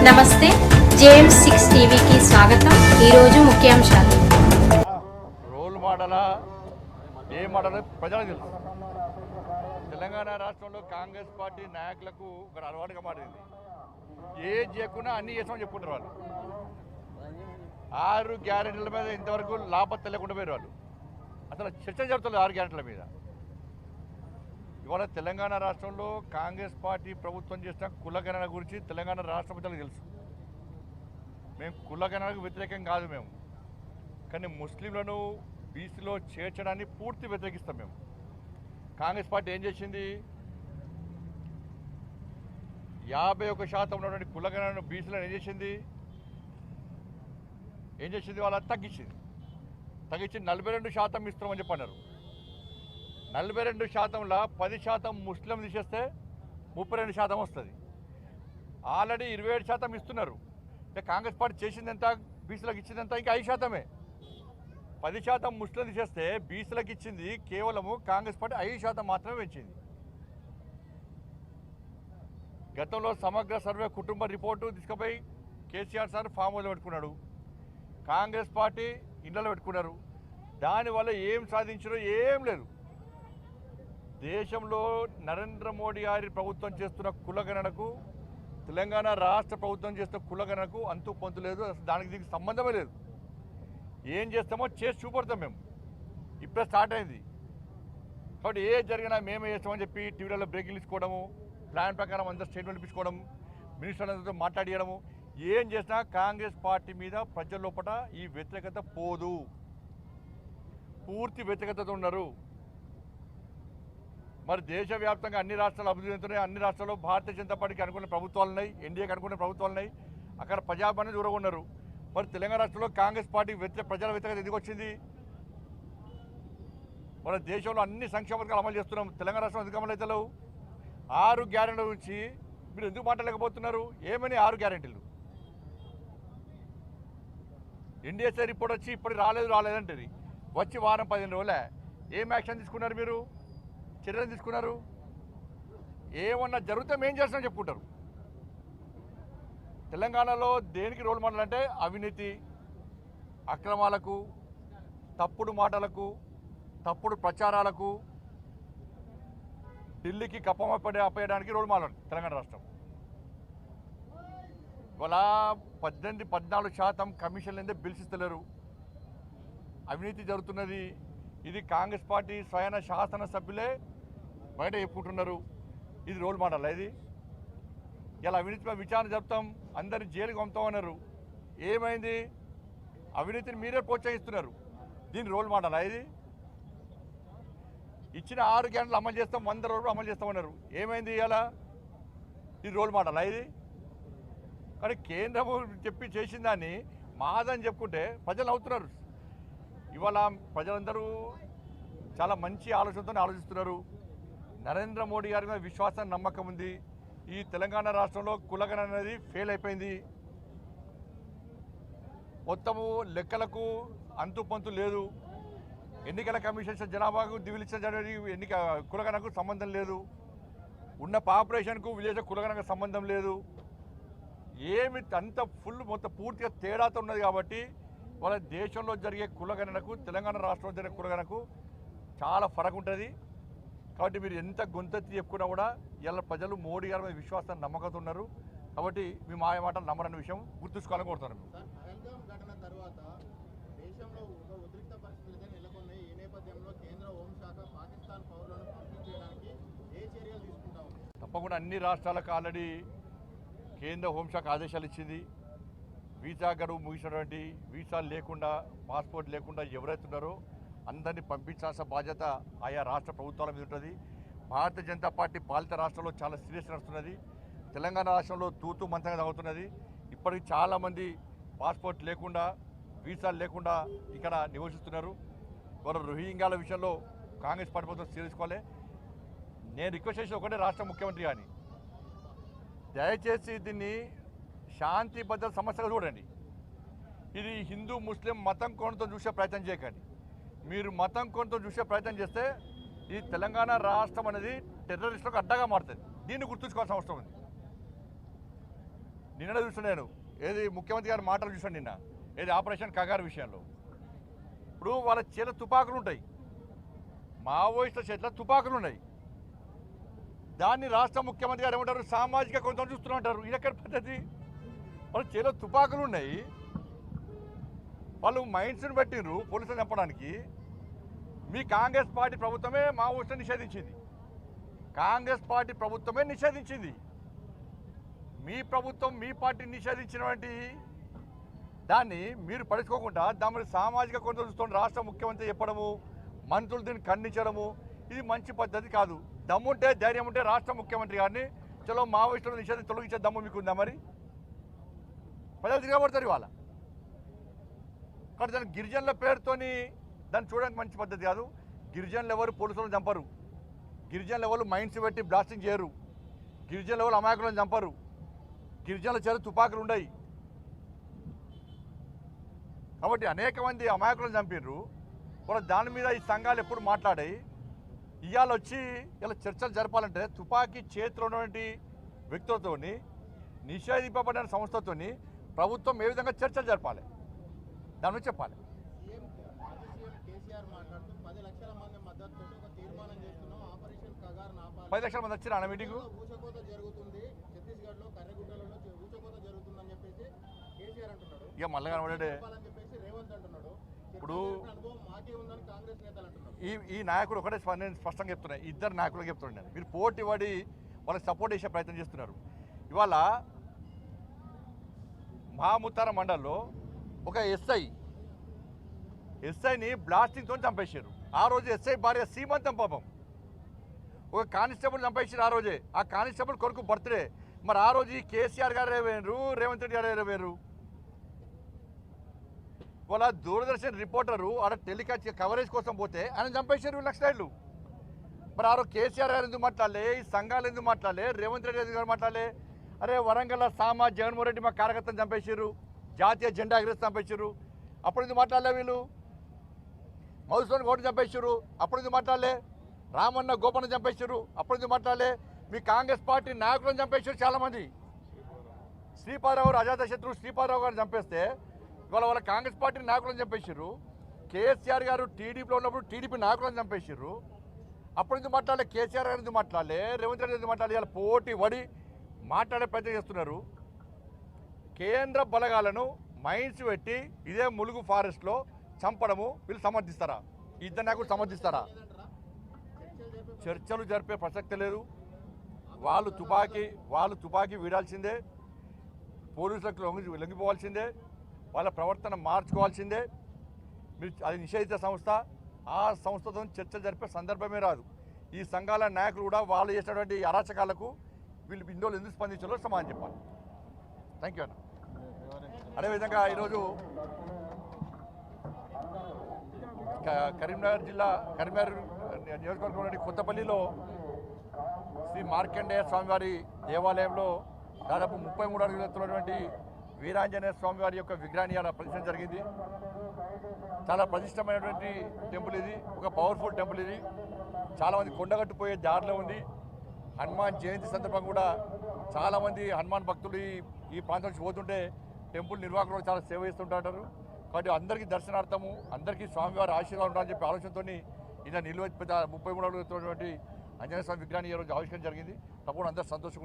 నమస్తే JM6 టీవీకి స్వాగతం. ఈరోజు ముఖ్యాంశాలు. రోల్ మోడలా ఏ మోడల్ ప్రజలకు తెలుసు. తెలంగాణ రాష్ట్రంలో కాంగ్రెస్ పార్టీ నాయకులకు ఒక అలవాటుగా మారింది. ఏది చేయకుండా అన్నీ చేస్తామని చెప్పుకుంటారు వాళ్ళు. 6 గ్యారెంటీల మీద ఇంతవరకు లాభం తెలియకుండా పోయారు వాళ్ళు. అసలు చర్చ జరుగుతుంది 6 గ్యారెంటీల మీద. ఇవాళ తెలంగాణ రాష్ట్రంలో కాంగ్రెస్ పార్టీ ప్రభుత్వం చేసిన కులగణన గురించి తెలంగాణ రాష్ట్ర ప్రజలకు తెలుసు. మేము కులగణనకు వ్యతిరేకం కాదు మేము, కానీ ముస్లింలను బీసీలో చేర్చడాన్ని పూర్తి వ్యతిరేకిస్తాం మేము. కాంగ్రెస్ పార్టీ ఏం చేసింది? 51% ఉన్నటువంటి కులగణనను బీసీలను ఏం చేసింది వాళ్ళ తగ్గించి 42% ఇస్తామని చెప్పన్నారు. 42%లో 10% ముస్లిం తీసేస్తే 32% వస్తుంది. ఆల్రెడీ 27% ఇస్తున్నారు. కాంగ్రెస్ పార్టీ చేసింది ఎంత, బీసీలకు ఇచ్చింది ఎంత? ఇంకా 5%. 10% ముస్లిం తీసేస్తే బీసీలకు ఇచ్చింది కేవలము కాంగ్రెస్ పార్టీ 5% మాత్రమే పెంచింది. గతంలో సమగ్ర సర్వే కుటుంబ రిపోర్టు తీసుకుపోయి కేసీఆర్ సార్ ఫామ్ హౌస్లో పెట్టుకున్నాడు. కాంగ్రెస్ పార్టీ ఇళ్లలో పెట్టుకున్నారు. దానివల్ల ఏం సాధించారో ఏం లేదు. దేశంలో నరేంద్ర మోడీ గారి ప్రభుత్వం చేస్తున్న కులగణనకు, తెలంగాణ రాష్ట్ర ప్రభుత్వం చేస్తున్న కులగణనకు అంతు పొంతు లేదు. అసలు దీనికి సంబంధమే లేదు. ఏం చేస్తామో చేసి చూపడతాం మేము. ఇప్పుడే స్టార్ట్ అయింది కాబట్టి ఏ జరిగినా మేమే చేస్తామని చెప్పి టీవీలలో బ్రేకింగ్ ఇచ్చుకోవడము, ప్లాన్ ప్రకారం అందరూ స్టేట్మెంట్ ఇప్పించుకోవడం, మినిస్టర్లతో మాట్లాడియడము, ఏం చేసినా కాంగ్రెస్ పార్టీ మీద ప్రజల లోపల ఈ వ్యతిరేకత పోదు. పూర్తి వ్యతిరేకతతో ఉన్నారు. మరి దేశవ్యాప్తంగా అన్ని రాష్ట్రాలు అభివృద్ధి చెందుతున్నాయి. అన్ని రాష్ట్రాల్లో భారతీయ జనతా పార్టీకి అనుకున్న ప్రభుత్వాలు ఉన్నాయి, ఎన్డీఏకి అనుకున్న ప్రభుత్వాలు ఉన్నాయి. అక్కడ ప్రజాపాలన దూరంగా ఉన్నారు. మరి తెలంగాణ రాష్ట్రంలో కాంగ్రెస్ పార్టీ ప్రజల వ్యతిరేకత ఎందుకు వచ్చింది? మన దేశంలో అన్ని సంక్షేమ పథకాలు అమలు చేస్తున్నాం. తెలంగాణ రాష్ట్రం ఎందుకు అమలు అవుతలేవు? 6 గ్యారెంటీల గురించి మీరు ఎందుకు మాట్లాడలేకపోతున్నారు? ఏమని 6 గ్యారెంటీలు? ఎన్డీఏ రిపోర్ట్ వచ్చి ఇప్పుడు రాలేదంటది. వచ్చి వారం 15 రోజులే. ఏం యాక్షన్ తీసుకున్నారు? మీరు చర్యలు తీసుకున్నారు? ఏమన్నా జరిగితే మేం చేస్తామని చెప్పుకుంటారు. తెలంగాణలో దేనికి రోల్ మోడల్ అంటే అవినీతి, అక్రమాలకు, తప్పుడు మాటలకు, తప్పుడు ప్రచారాలకు, ఢిల్లీకి అప్పేయడానికి రోల్ మోడల్ తెలంగాణ రాష్ట్రం. ఇవాళ 14% కమిషన్ లేదే బిల్స్ ఇస్తలేరు. అవినీతి జరుగుతున్నది. ఇది కాంగ్రెస్ పార్టీ స్వయన శాసనసభ్యులే బయట చెప్పుకుంటున్నారు. ఇది రోల్ మోడల్. ఇది ఇలా అవినీతిపై విచారణ జరుపుతాం, అందరినీ జైలుకి పంపుతామన్నారు. ఏమైంది? అవినీతిని మీరే ప్రోత్సహిస్తున్నారు. దీని రోల్ మోడల్. ఇది ఇచ్చిన 6 గ్యారెంటీలు అమలు చేస్తాం, 100 రోజులు అమలు చేస్తామన్నారు. ఏమైంది? ఇలా ఇది రోల్ మోడల్. ఇది కానీ కేంద్రం చెప్పి చేసిన దాన్ని మాదని చెప్పుకుంటే ప్రజలు అవుతున్నారు. ఇవాళ ప్రజలందరూ చాలా మంచి ఆలోచనతో ఆలోచిస్తున్నారు. నరేంద్ర మోడీ గారి మీద విశ్వాసం, నమ్మకం ఉంది. ఈ తెలంగాణ రాష్ట్రంలో కులగణన అనేది ఫెయిల్ అయిపోయింది. మొత్తము లెక్కలకు అంతు పొంతు లేదు. ఎన్నికల కమిషన్ జనాభాకు దివిలిచ్చిన కులగణకు సంబంధం లేదు. ఉన్న పాపులేషన్కు విలేజ్ కులగణకు సంబంధం లేదు. ఏమి అంత మొత్తం పూర్తిగా తేడాతో ఉన్నది. కాబట్టి వాళ్ళ దేశంలో జరిగే కులగణనకు, తెలంగాణ రాష్ట్రంలో జరిగే కులగణకు చాలా ఫరక్ ఉంటుంది. కాబట్టి మీరు ఎంత గొంతెత్తి చెప్పుకున్నా కూడా ఇలా ప్రజలు మోడీ గారి మీద విశ్వాసాన్ని నమ్మకంతో ఉన్నారు. కాబట్టి మీ మాయ మాటలు నమ్మరన్న విషయం గుర్తుంచుకోవాలని కోరుతున్నాను. తప్పకుండా అన్ని రాష్ట్రాలకు ఆల్రెడీ కేంద్ర హోంశాఖ ఆదేశాలు ఇచ్చింది. వీసా గడువు ముగిసినటువంటి, వీసాలు లేకుండా, పాస్పోర్ట్ లేకుండా ఎవరైతే ఉన్నారో అందరినీ పంపించాల్సిన బాధ్యత ఆయా రాష్ట్ర ప్రభుత్వాల మీద ఉంటుంది. భారతీయ జనతా పార్టీ పాలిత రాష్ట్రంలో చాలా సీరియస్ నడుస్తున్నది. తెలంగాణ రాష్ట్రంలో తూతూ మంతంగా తాగుతున్నది. ఇప్పటికి చాలామంది పాస్పోర్ట్ లేకుండా, వీసాలు లేకుండా ఇక్కడ నివసిస్తున్నారు. వారు రోహింగ్యాల విషయంలో కాంగ్రెస్ పార్టీ ప్రభుత్వం తీసుకోవాలి. నేను రిక్వెస్ట్ చేసి ఒకటే రాష్ట్ర ముఖ్యమంత్రి కానీ, దయచేసి దీన్ని శాంతి భద్రత సమస్యగా చూడండి. ఇది హిందూ ముస్లిం మతం కోణంతో చూసే ప్రయత్నం చేయకండి. మీరు మతం కోణంతో చూసే ప్రయత్నం చేస్తే ఈ తెలంగాణ రాష్ట్రం అనేది టెర్రరిస్టులకు అడ్డగా మారుతుంది. దీన్ని గుర్తుంచుకోవాల్సిన అవసరం ఉంది. నిన్న చూసాను నేను ఏది ముఖ్యమంత్రి గారి మాటలు చూసాను నిన్న ఏది ఆపరేషన్ కగారు విషయంలో. ఇప్పుడు వాళ్ళ చేతిలో తుపాకులు ఉంటాయి, మావోయిస్టుల చేతిలో తుపాకులు ఉన్నాయి. దాన్ని రాష్ట్ర ముఖ్యమంత్రి గారు ఏమంటారు, సామాజిక కొంత చూస్తూ అంటారు. ఇది ఎక్కడ పద్ధతి? వాళ్ళ చేతిలో తుపాకులు ఉన్నాయి, వాళ్ళు మైండ్స్ని పెట్టిండ్రు పోలీసులు చంపడానికి. మీ కాంగ్రెస్ పార్టీ ప్రభుత్వమే మావోయిస్టులను నిషేధించింది, కాంగ్రెస్ పార్టీ ప్రభుత్వమే నిషేధించింది. మీ ప్రభుత్వం మీ పార్టీని నిషేధించినటువంటి దాన్ని మీరు పడుచుకోకుండా దాని సామాజిక కొంత చూస్తున్న రాష్ట్ర ముఖ్యమంత్రి చెప్పడము, మంత్రులు దీన్ని ఖండించడము, ఇది మంచి పద్ధతి కాదు. దమ్ముంటే ధైర్యం ఉంటే రాష్ట్ర ముఖ్యమంత్రి గారిని చలో మావోయిస్టులను నిషేధం తొలగించే దమ్ము మీకుందా? మరి ప్రజలు తిరగబడతారు ఇవాళ. కానీ దాని గిరిజనుల పేరుతోని దాన్ని చూడడానికి మంచి పద్ధతి కాదు. గిరిజనులు ఎవరు పోలీసులను చంపరు, గిరిజనులు ఎవరు మైండ్స్ పెట్టి బ్లాస్టింగ్ చేయరు, గిరిజనులు ఎవరు అమాయకులను చంపరు, గిరిజనుల చేత తుపాకులు ఉన్నాయి. కాబట్టి అనేక మంది అమాయకులను చంపిర్రు. వాళ్ళ దాని మీద ఈ సంఘాలు ఎప్పుడు మాట్లాడాయి. ఇవాళ వచ్చి ఇలా చర్చలు జరపాలంటే తుపాకీ చేతిలో ఉన్నటువంటి వ్యక్తులతో నిషేధింపబడిన సంస్థతోని ప్రభుత్వం ఏ విధంగా చర్చలు జరపాలి దాని గురించి చెప్పాలి. 10 లక్షల మంది వచ్చారు అన్న మీటింగు. ఇక మళ్ళీ కనబడే ఇప్పుడు ఈ నాయకుడు ఒకటే నేను స్పష్టంగా చెప్తున్నాను, ఇద్దరు నాయకులకు చెప్తున్నాను నేను, మీరు పోటీ పడి వాళ్ళకి సపోర్ట్ చేసే ప్రయత్నం చేస్తున్నారు. ఇవాళ మహాముత్తార మండల్లో ఒక ఎస్ఐని బ్లాస్టింగ్తో చంపేశారు. ఆ రోజు ఎస్ఐ భార్య సీమంతం పాపం. ఒక కానిస్టేబుల్ చంపేసారు ఆ రోజే, ఆ కానిస్టేబుల్ కొడుకు బర్త్డే. మరి ఆ రోజు కేసీఆర్ గారు వేరు, రేవంత్ రెడ్డి గారు వేరు. వాళ్ళ దూరదర్శన్ రిపోర్టరు ఆడ టెలికాస్ట్ కవరేజ్ కోసం పోతే ఆయన చంపేశారు లక్షలు. మరి ఆ రోజు కేసీఆర్ గారు ఎందుకు మాట్లాడలే, ఈ సంఘాలు ఎందుకు మాట్లాడలే, రేవంత్ రెడ్డి ఎందుకు మాట్లాడలే? అరే వరంగల్ సామా జగన్మోహన్ రెడ్డి మా కార్యకర్తను చంపేశారు, జాతీయ జెండా ఎగరేసి చంపేశారు, అప్పుడు ఎందుకు మాట్లాడలే? వీళ్ళు మధుసూదన్ గౌడ్ని చంపేశారు, అప్పుడు ఎందుకు మాట్లాడలే? రామన్న గోపన్న చంపేశారు, అప్పుడు ఎందుకు మాట్లాడలే? మీ కాంగ్రెస్ పార్టీ నాయకులను చంపేశారు చాలామంది. శ్రీపాదరావు గారు అజాత శత్రువు శ్రీపాదరావు గారిని చంపేస్తే ఇవాళ వాళ్ళ కాంగ్రెస్ పార్టీ నాయకులను చంపేశారు. కేసీఆర్ గారు టీడీపీలో ఉన్నప్పుడు టీడీపీ నాయకులను చంపేశారు, అప్పుడు ఎందుకు మాట్లాడలే? కేసీఆర్ గారు ఎందుకు మాట్లాడలే? రేవంత్ రెడ్డి ఎందుకు మాట్లాడలే? ఇలా పోటీ పడి మాట్లాడే ప్రయత్నం చేస్తున్నారు. కేంద్ర బలగాలను మైన్స్ పెట్టి ఇదే ములుగు ఫారెస్ట్లో చంపడము వీళ్ళు సమర్థిస్తారా? ఇద్దరు నాయకులు సమర్థిస్తారా? చర్చలు జరిపే ప్రసక్తి లేదు. వాళ్ళు తుపాకీ వీడాల్సిందే, పోలీసులకు లొంగిపోవాల్సిందే, వాళ్ళ ప్రవర్తన మార్చుకోవాల్సిందే. మీరు అది నిషేధిత సంస్థ, ఆ సంస్థతో చర్చలు జరిపే సందర్భమే రాదు. ఈ సంఘాల నాయకులు కూడా వాళ్ళు చేసినటువంటి అరాచకాలకు వీళ్ళు ఇందులో ఎందుకు స్పందించాలో సమాధానం చెప్పాలి. థ్యాంక్ యూ అన్న. అదేవిధంగా ఈరోజు కరీంనగర్ నియోజకవర్గంలోని కొత్తపల్లిలో శ్రీ మార్కండేయ స్వామివారి దేవాలయంలో దాదాపు 33 అడుగులు ఎత్తున్నటువంటి వీరాంజనేయ స్వామివారి యొక్క విగ్రహాన్ని ప్రతిష్ఠ జరిగింది. చాలా ప్రతిష్టమైనటువంటి టెంపుల్ ఇది, ఒక పవర్ఫుల్ టెంపుల్ ఇది. చాలామంది కొండగట్టుపోయే దారిలో ఉంది. హనుమాన్ జయంతి సందర్భంగా కూడా చాలామంది హనుమాన్ భక్తులు ఈ ప్రాంతం నుంచి పోతుంటే టెంపుల్ నిర్వాహకులు చాలా సేవ చేస్తుంటారు. కాబట్టి అందరికీ దర్శనార్థము, అందరికీ స్వామివారి ఆశీర్వాదం ఉండాలని చెప్పి ఆలోచనతో ఇలా నిలువ 33 అడుగులు ఎత్తున్నటువంటి ఆంజనేయ స్వామి విగ్రహాన్ని ఈరోజు ఆవిష్కరణ జరిగింది. తప్పకుండా అందరూ సంతోషంగా